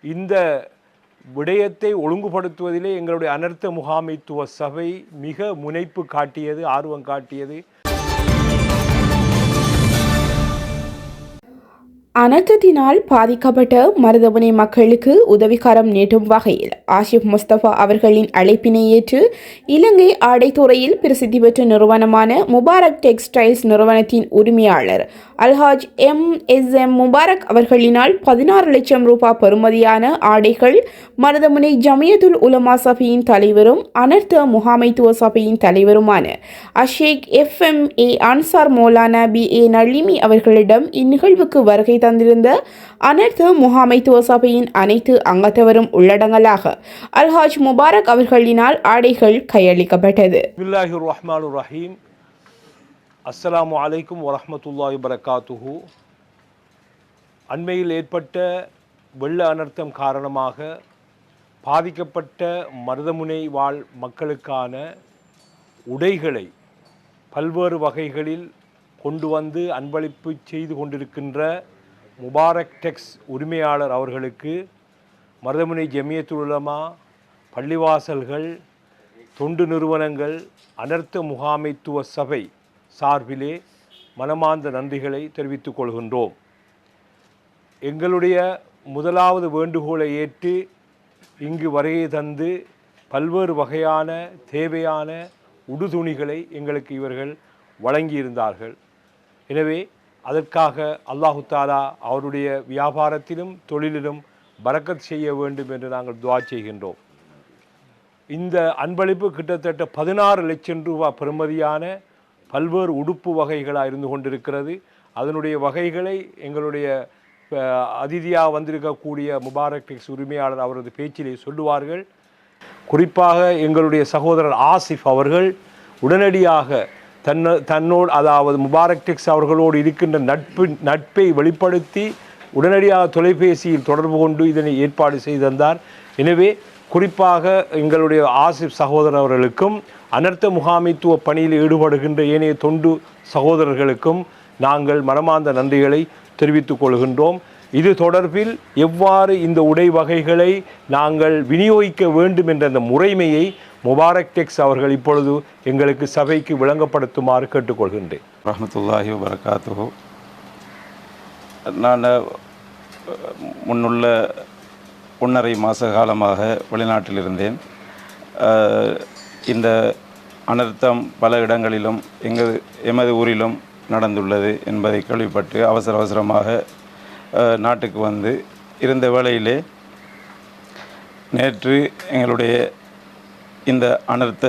இந்த விடயத்தை ஒழுங்குபடுத்துவதிலே எங்களுடைய அனர்த்த முகாமைத்துவ சபை மிக முனைப்பு காட்டியது, ஆர்வம் காட்டியது. அனர்த்தத்தினால் பாதிக்கப்பட்ட மருதமுனை மக்களுக்கு உதவிக்கரம் நீட்டும் வகையில் ஆசிப் முஸ்தபா அவர்களின் அழைப்பினை ஏற்று இலங்கை ஆடைத்துறையில் பிரசித்தி பெற்ற நிறுவனமான முபாரக் டெக்ஸ்டைல்ஸ் நிறுவனத்தின் உரிமையாளர் அல்ஹாஜ் எம் முபாரக் அவர்களினால் 16 லட்சம் ரூபாய் பெறுமதியான ஆடைகள் மருதமுனை ஜமியத்துல் உலமா சபையின் தலைவரும் அனர்த்த முகாமைத்துவ சபையின் தலைவருமான அஷேக் FMA அன்சார் மௌலானா BA நளிமி அவர்களிடம் இந்நிகழ்வுக்கு வருகை தந்திருந்த அனர்த்த முகாமைத்துவ சபையின் அனைத்து அங்கத்தவரும் உள்ளடங்கலாக அல்ஹாஜ் முபாரக் அவர்களினால் ஆடைகள் கையளிக்கப்பட்டது. பிஸ்மில்லாஹிர் ரஹ்மானிர் ரஹீம். அஸ்ஸலாமு அலைக்கும் வரஹ்மத்துல்லாஹி வபரகாத்துஹு. அண்மையில் ஏற்பட்ட வெள்ள அனர்த்தம் காரணமாக பாதிக்கப்பட்ட மருதமுனை வாழ் மக்களுக்கான உடைகளை பல்வேறு வகைகளில் கொண்டு வந்து அன்பளிப்பு செய்து கொண்டிருக்கின்ற முபாரக் டெக்ஸ் உரிமையாளர் அவர்களுக்கு மருதமுனை ஜமியத்துல் உலமா, பள்ளிவாசல்கள், தொண்டு நிறுவனங்கள், அனர்த்த முகாமைத்துவ சபை சார்பிலே மனமார்ந்த நன்றிகளை தெரிவித்துக் கொள்கின்றோம். எங்களுடைய முதலாவது வேண்டுகோளை ஏற்று இங்கு வருகை தந்து பல்வேறு வகையான தேவையான உடுதுணிகளை எங்களுக்கு இவர்கள் வழங்கியிருந்தார்கள். எனவே அதற்காக அல்லாஹு தாலா அவருடைய வியாபாரத்திலும் தொழிலிலும் பரக்கத் செய்ய வேண்டும் என்று நாங்கள் துஆ செய்கின்றோம். இந்த அன்பளிப்பு கிட்டத்தட்ட 16 லட்சம் ரூபாய் பெறுமதியான பல்வேறு உடுப்பு வகைகளாக இருந்து கொண்டிருக்கிறது. அதனுடைய வகைகளை எங்களுடைய அதிதியாக வந்திருக்கக்கூடிய முபாரக் டெக்ஸ் உரிமையாளர் அவரது பேச்சிலே சொல்லுவார்கள். குறிப்பாக எங்களுடைய சகோதரர் ஆசிஃப் அவர்கள் உடனடியாக தன்னோடு, அதாவது முபாரக் டெக்ஸ் அவர்களோடு இருக்கின்ற நட்பை வெளிப்படுத்தி உடனடியாக தொலைபேசியில் தொடர்பு கொண்டு இதனை ஏற்பாடு செய்து தந்தார். எனவே குறிப்பாக எங்களுடைய ஆசிப் சகோதரர் அவர்களுக்கும் அனர்த்த முகாமைத்துவ பணியில் ஈடுபடுகின்ற ஏனைய தொண்டு சகோதரர்களுக்கும் நாங்கள் மனமார்ந்த நன்றிகளை தெரிவித்துக் கொள்கின்றோம். இது தொடர்பில் எவ்வாறு இந்த உடை வகைகளை நாங்கள் விநியோகிக்க வேண்டும் என்ற அந்த முறைமையை முபாரக் டெக்ஸ் அவர்கள் இப்பொழுது எங்களுக்கு சபைக்கு விளங்கப்படுத்துமாறு கேட்டுக்கொள்கின்றேன். ரஹ்மத்துல்லாஹி வபரகாத்துஹு. நான் முன்னுள்ள 1.5 மாத காலமாக வெளிநாட்டில் இருந்தேன். இந்த அனர்த்தம் பல இடங்களிலும் எமது ஊரிலும் நடந்துள்ளது என்பதை கேள்விப்பட்டு அவசரமாக நாட்டுக்கு வந்து இருந்த வேளையிலே நேற்று எங்களுடைய இந்த அனர்த்த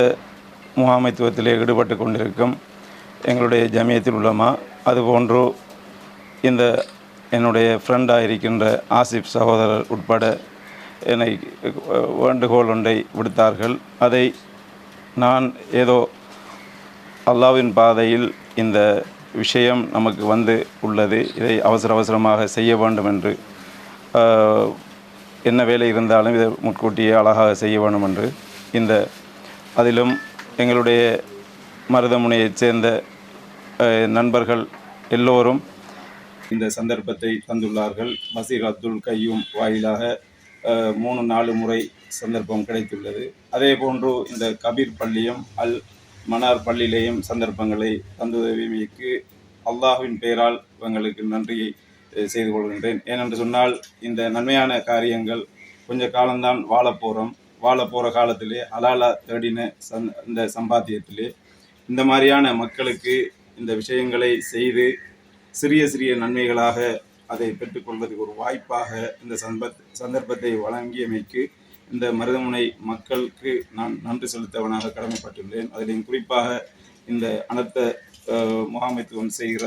முகாமைத்துவத்திலே ஈடுபட்டு கொண்டிருக்கும் எங்களுடைய ஜமியத்துல் உலமா, அதுபோன்று இந்த என்னுடைய ஃப்ரெண்டாக இருக்கின்ற ஆசிப் சகோதரர் உட்பட என்னை வேண்டுகோள் ஒன்றை விடுத்தார்கள். அதை நான் ஏதோ அல்லாஹ்வின் பாதையில் இந்த விஷயம் நமக்கு வந்து உள்ளது, இதை அவசரமாக செய்ய வேண்டும் என்று, என்ன வேலை இருந்தாலும் இதை முன்கூட்டியே அழகாக செய்ய வேண்டும் என்று அதிலும் எங்களுடைய மருதமுனையைச் சேர்ந்த நண்பர்கள் எல்லோரும் இந்த சந்தர்ப்பத்தை தந்துள்ளார்கள். பசீர் அப்துல் கையூம் வாயிலாக 3-4 முறை சந்தர்ப்பம் கிடைத்துள்ளது. அதே போன்று இந்த கபீர் பள்ளியும் அல் மனார் பள்ளியிலேயும் சந்தர்ப்பங்களை தந்துதவிக்கு அல்லாஹ்வின் பெயரால் எங்களுக்கு நன்றியை செய்து கொள்கின்றேன். ஏனென்று சொன்னால் இந்த நன்மையான காரியங்கள் கொஞ்ச காலம்தான் வாழப்போகிற காலத்திலே அலாலா தேடின இந்த சம்பாத்தியத்திலே இந்த மாதிரியான மக்களுக்கு இந்த விஷயங்களை செய்து சிறிய நன்மைகளாக அதை பெற்றுக்கொள்வதற்கு ஒரு வாய்ப்பாக இந்த சந்தர்ப்பத்தை வழங்கியமைக்கு இந்த மருதமுனை மக்களுக்கு நான் நன்றி செலுத்தவனாக கடமைப்பட்டுள்ளேன். அதிலும் குறிப்பாக இந்த அனர்த்த முகாமைத்துவம் செய்கிற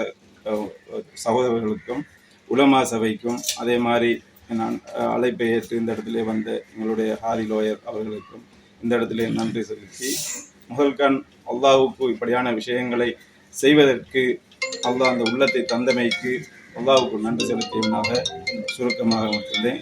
சகோதரர்களுக்கும் உலமா சபைக்கும், அதே மாதிரி நான் அழைப்பை ஏற்று இந்த இடத்துல வந்த எங்களுடைய ஹாரி லோயர் அவர்களுக்கும் இந்த இடத்துல நன்றி செலுத்தி, முதல்கண் அல்லாஹ்வுக்கு இப்படியான விஷயங்களை செய்வதற்கு அல்லாஹ் அந்த உள்ளத்தை தந்தமைக்கு அல்லாஹ்வுக்கு நன்றி செலுத்தியவனாக சுருக்கமாக வந்துள்ளேன்.